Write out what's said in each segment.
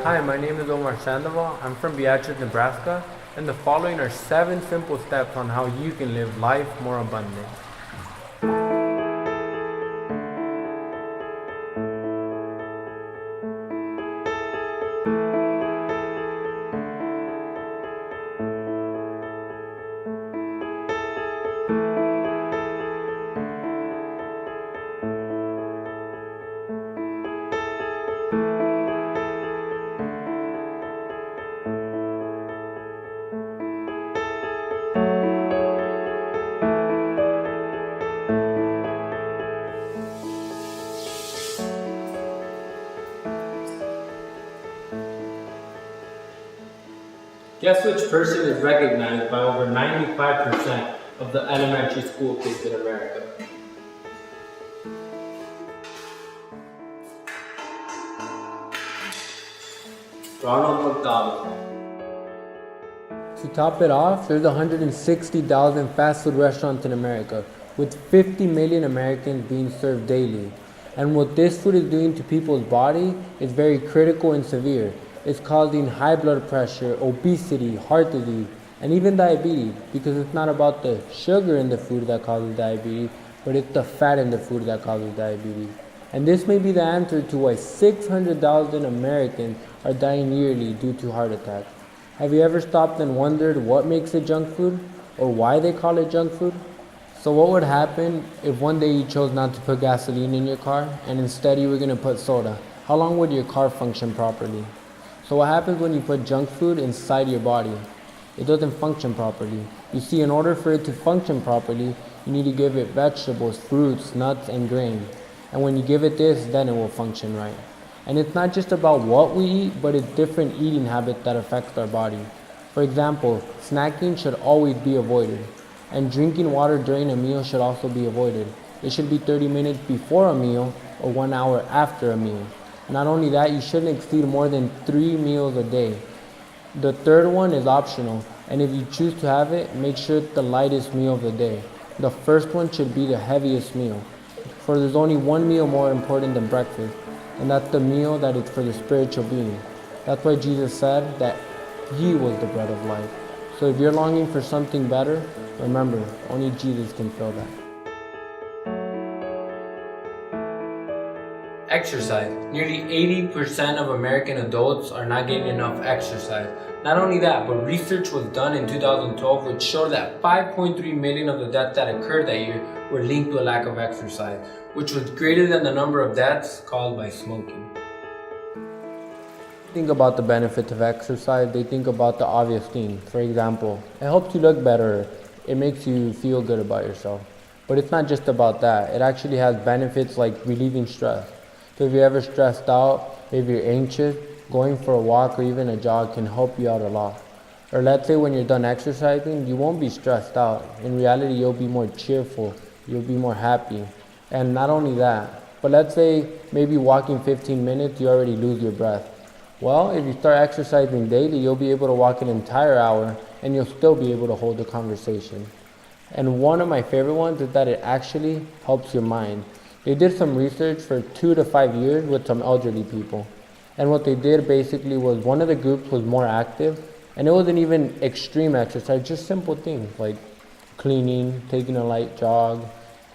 Hi, my name is Omar Sandoval. I'm from Beatrice, Nebraska, and the following are 7 simple steps on how you can live life more abundant. Guess which person is recognized by over 95% of the elementary school kids in America? Ronald McDonald. To top it off, there's 160,000 fast food restaurants in America, with 50 million Americans being served daily. And what this food is doing to people's body is very critical and severe. It's causing high blood pressure, obesity, heart disease, and even diabetes, because it's not about the sugar in the food that causes diabetes, but it's the fat in the food that causes diabetes. And this may be the answer to why 600,000 Americans are dying yearly due to heart attacks. Have you ever stopped and wondered what makes it junk food, or why they call it junk food? So what would happen if one day you chose not to put gasoline in your car and instead you were going to put soda? How long would your car function properly? So what happens when you put junk food inside your body? It doesn't function properly. You see, in order for it to function properly, you need to give it vegetables, fruits, nuts, and grains. And when you give it this, then it will function right. And it's not just about what we eat, but it's different eating habits that affect our body. For example, snacking should always be avoided. And drinking water during a meal should also be avoided. It should be 30 minutes before a meal or 1 hour after a meal. Not only that, you shouldn't exceed more than 3 meals a day. The third one is optional, and if you choose to have it, make sure it's the lightest meal of the day. The first one should be the heaviest meal, for there's only one meal more important than breakfast, and that's the meal that is for the spiritual being. That's why Jesus said that He was the bread of life. So if you're longing for something better, remember, only Jesus can fill that. Exercise. Nearly 80% of American adults are not getting enough exercise. Not only that, but research was done in 2012 which showed that 5.3 million of the deaths that occurred that year were linked to a lack of exercise, which was greater than the number of deaths caused by smoking. Think about the benefits of exercise, they think about the obvious thing. For example, it helps you look better, it makes you feel good about yourself. But it's not just about that, it actually has benefits like relieving stress. So if you're ever stressed out, if you're anxious, going for a walk or even a jog can help you out a lot. Or let's say when you're done exercising, you won't be stressed out. In reality, you'll be more cheerful, you'll be more happy. And not only that, but let's say maybe walking 15 minutes, you already lose your breath. Well, if you start exercising daily, you'll be able to walk an entire hour and you'll still be able to hold a conversation. And one of my favorite ones is that it actually helps your mind. They did some research for 2 to 5 years with some elderly people. And what they did basically was one of the groups was more active, and it wasn't even extreme exercise, just simple things like cleaning, taking a light jog,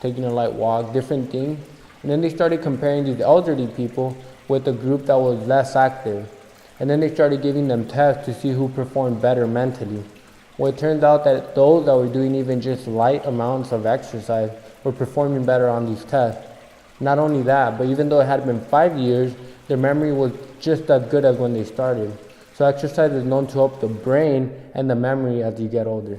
taking a light walk, different things. And then they started comparing these elderly people with a group that was less active. And then they started giving them tests to see who performed better mentally. Well, it turns out that those that were doing even just light amounts of exercise were performing better on these tests. Not only that, but even though it had been 5 years, their memory was just as good as when they started. So exercise is known to help the brain and the memory as you get older.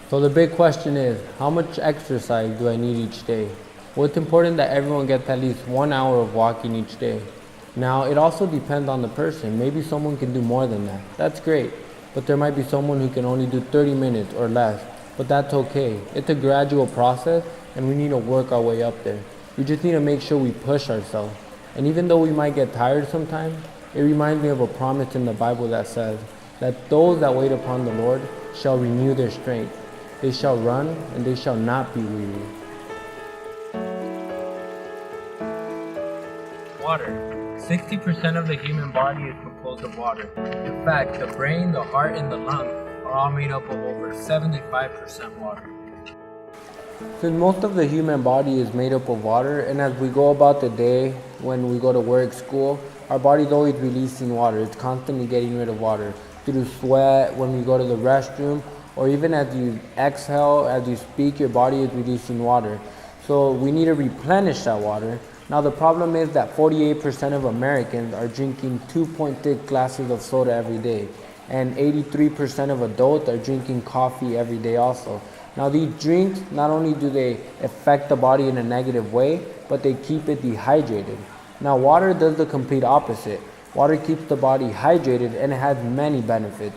So the big question is, how much exercise do I need each day? Well, it's important that everyone gets at least 1 hour of walking each day. Now, it also depends on the person. Maybe someone can do more than that. That's great. But there might be someone who can only do 30 minutes or less. But that's okay. It's a gradual process, and we need to work our way up there. We just need to make sure we push ourselves. And even though we might get tired sometimes, it reminds me of a promise in the Bible that says that those that wait upon the Lord shall renew their strength. They shall run and they shall not be weary. Water. 60% of the human body is composed of water. In fact, the brain, the heart, and the lungs are all made up of over 75% water. Since most of the human body is made up of water, and as we go about the day, when we go to work, school, our body's always releasing water. It's constantly getting rid of water. Through sweat, when we go to the restroom, or even as you exhale, as you speak, your body is releasing water. So we need to replenish that water. Now the problem is that 48% of Americans are drinking 2.6 glasses of soda every day, and 83% of adults are drinking coffee every day also. Now these drinks, not only do they affect the body in a negative way, but they keep it dehydrated. Now water does the complete opposite. Water keeps the body hydrated and it has many benefits.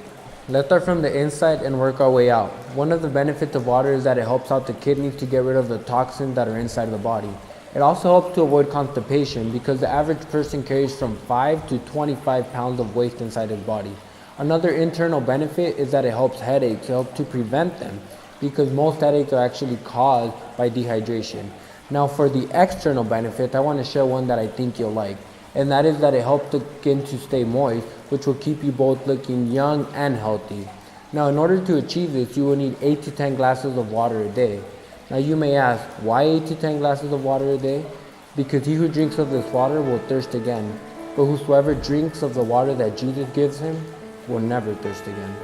Let's start from the inside and work our way out. One of the benefits of water is that it helps out the kidneys to get rid of the toxins that are inside of the body. It also helps to avoid constipation because the average person carries from 5 to 25 pounds of waste inside his body. Another internal benefit is that it helps headaches, it helps to prevent them, because most headaches are actually caused by dehydration. Now for the external benefit, I want to share one that I think you'll like, and that is that it helps the skin to stay moist, which will keep you both looking young and healthy. Now in order to achieve this, you will need 8 to 10 glasses of water a day. Now you may ask, why 8 to 10 glasses of water a day? Because he who drinks of this water will thirst again, but whosoever drinks of the water that Jesus gives him will never thirst again.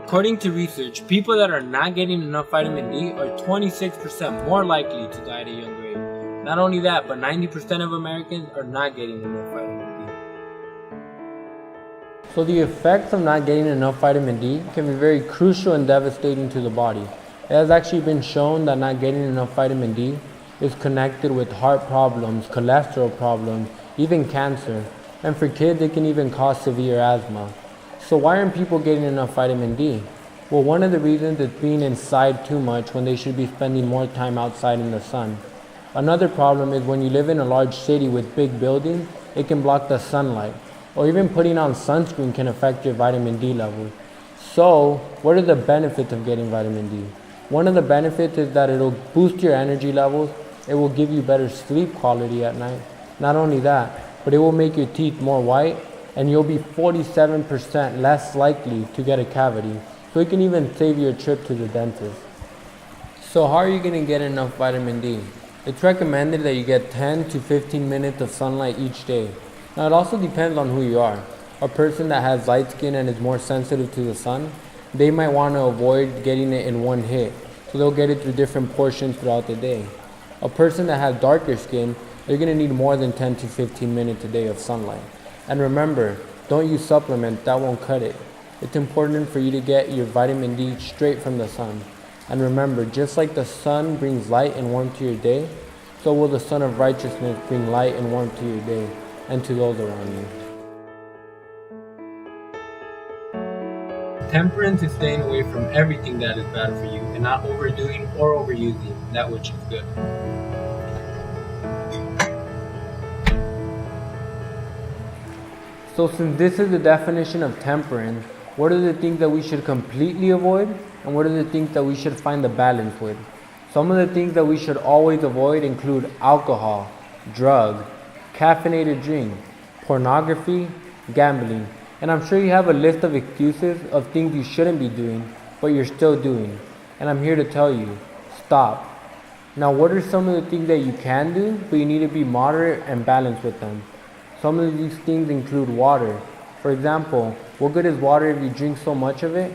According to research, people that are not getting enough vitamin D are 26% more likely to die at a younger age. Not only that, but 90% of Americans are not getting enough vitamin D. So the effects of not getting enough vitamin D can be very crucial and devastating to the body. It has actually been shown that not getting enough vitamin D is connected with heart problems, cholesterol problems, even cancer. And for kids, it can even cause severe asthma. So why aren't people getting enough vitamin D? Well, one of the reasons is being inside too much when they should be spending more time outside in the sun. Another problem is when you live in a large city with big buildings, it can block the sunlight. Or even putting on sunscreen can affect your vitamin D levels. So, what are the benefits of getting vitamin D? One of the benefits is that it'll boost your energy levels, it will give you better sleep quality at night. Not only that, but it will make your teeth more white, and you'll be 47% less likely to get a cavity. So it can even save you a trip to the dentist. So how are you going to get enough vitamin D? It's recommended that you get 10 to 15 minutes of sunlight each day. Now it also depends on who you are. A person that has light skin and is more sensitive to the sun, they might want to avoid getting it in one hit. So they'll get it through different portions throughout the day. A person that has darker skin, they're going to need more than 10 to 15 minutes a day of sunlight. And remember, don't use supplements, that won't cut it. It's important for you to get your vitamin D straight from the sun. And remember, just like the sun brings light and warmth to your day, so will the Son of Righteousness bring light and warmth to your day and to those around you. Temperance is staying away from everything that is bad for you and not overdoing or overusing that which is good. So since this is the definition of temperance, what are the things that we should completely avoid, and what are the things that we should find the balance with? Some of the things that we should always avoid include alcohol, drugs, caffeinated drinks, pornography, gambling. And I'm sure you have a list of excuses of things you shouldn't be doing, but you're still doing. And I'm here to tell you, stop. Now, what are some of the things that you can do, but you need to be moderate and balanced with them? Some of these things include water. For example, what good is water if you drink so much of it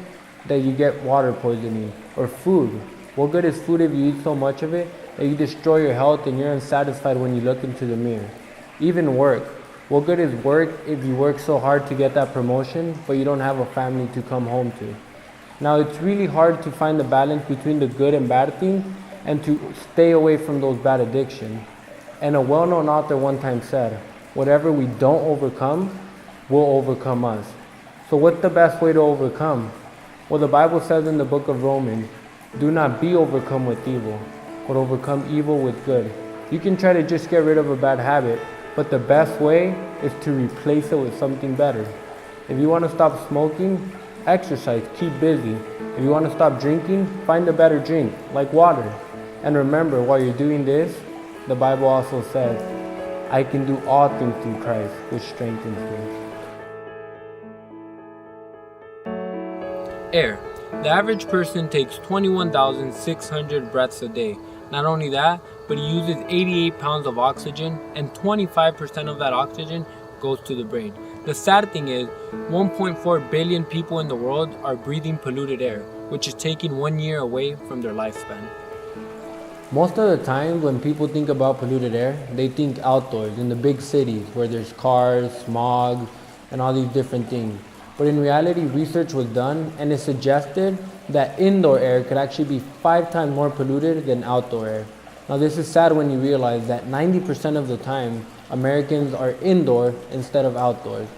that you get water poisoning? Or food. What good is food if you eat so much of it that you destroy your health and you're unsatisfied when you look into the mirror? Even work. What good is work if you work so hard to get that promotion, but you don't have a family to come home to? Now, it's really hard to find the balance between the good and bad things and to stay away from those bad addictions. And a well-known author one time said, whatever we don't overcome will overcome us. So what's the best way to overcome? Well, the Bible says in the book of Romans, do not be overcome with evil, but overcome evil with good. You can try to just get rid of a bad habit, but the best way is to replace it with something better. If you want to stop smoking, exercise, keep busy. If you want to stop drinking, find a better drink, like water. And remember, while you're doing this, The Bible also says, I can do all things through Christ, which strengthens me. Air. The average person takes 21,600 breaths a day. Not only that, but he uses 88 pounds of oxygen, and 25% of that oxygen goes to the brain. The sad thing is, 1.4 billion people in the world are breathing polluted air, which is taking 1 year away from their lifespan. Most of the time when people think about polluted air, they think outdoors in the big cities where there's cars, smog, and all these different things. But in reality, research was done and it suggested that indoor air could actually be 5 times more polluted than outdoor air. Now this is sad when you realize that 90% of the time, Americans are indoor instead of outdoors.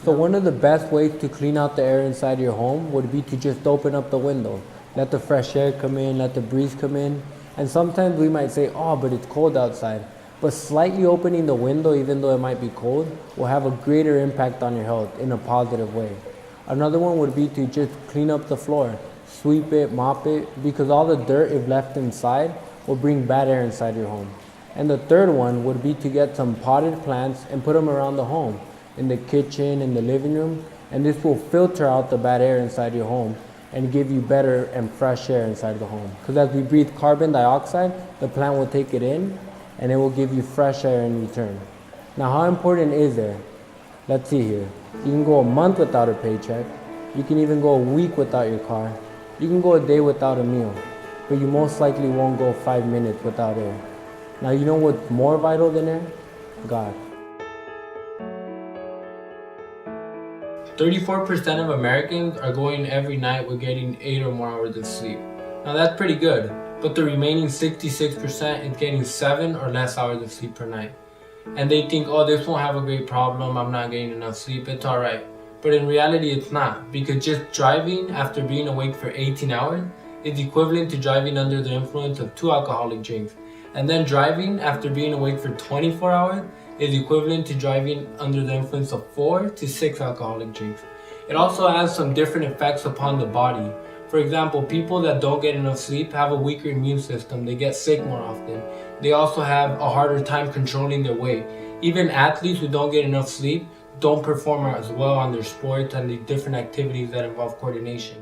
So one of the best ways to clean out the air inside your home would be to just open up the window. Let the fresh air come in, let the breeze come in. And sometimes we might say, oh, but it's cold outside. But slightly opening the window, even though it might be cold, will have a greater impact on your health in a positive way. Another one would be to just clean up the floor, sweep it, mop it, because all the dirt, if left inside, will bring bad air inside your home. And the third one would be to get some potted plants and put them around the home, in the kitchen, in the living room, and this will filter out the bad air inside your home and give you better and fresh air inside the home. Because as we breathe carbon dioxide, the plant will take it in and it will give you fresh air in return. Now, how important is air? Let's see here. You can go a month without a paycheck. You can even go a week without your car. You can go a day without a meal. But you most likely won't go 5 minutes without air. Now, you know what's more vital than air? God. 34% of Americans are going every night with getting 8 or more hours of sleep. Now that's pretty good, but the remaining 66% is getting 7 or less hours of sleep per night. And they think, oh, this won't have a great problem, I'm not getting enough sleep, it's alright. But in reality it's not, because just driving after being awake for 18 hours is equivalent to driving under the influence of 2 alcoholic drinks. And then driving after being awake for 24 hours is equivalent to driving under the influence of 4 to 6 alcoholic drinks. It also has some different effects upon the body. For example, people that don't get enough sleep have a weaker immune system, they get sick more often. They also have a harder time controlling their weight. Even athletes who don't get enough sleep don't perform as well on their sports and the different activities that involve coordination.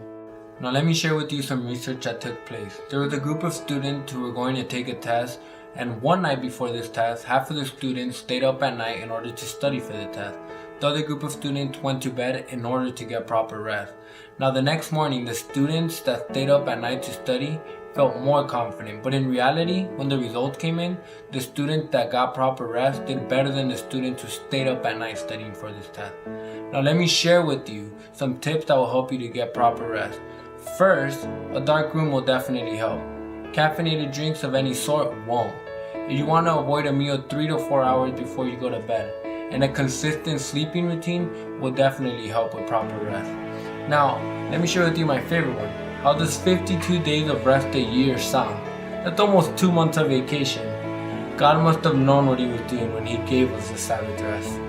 Now let me share with you some research that took place. There was a group of students who were going to take a test, and one night before this test, half of the students stayed up at night in order to study for the test. The other group of students went to bed in order to get proper rest. Now the next morning, the students that stayed up at night to study felt more confident, but in reality, when the results came in, the students that got proper rest did better than the students who stayed up at night studying for this test. Now let me share with you some tips that will help you to get proper rest. First, a dark room will definitely help. Caffeinated drinks of any sort won't. You want to avoid a meal 3 to 4 hours before you go to bed. And a consistent sleeping routine will definitely help with proper rest. Now, let me share with you my favorite one. How does 52 days of rest a year sound? That's almost 2 months of vacation. God must have known what he was doing when he gave us the Sabbath rest.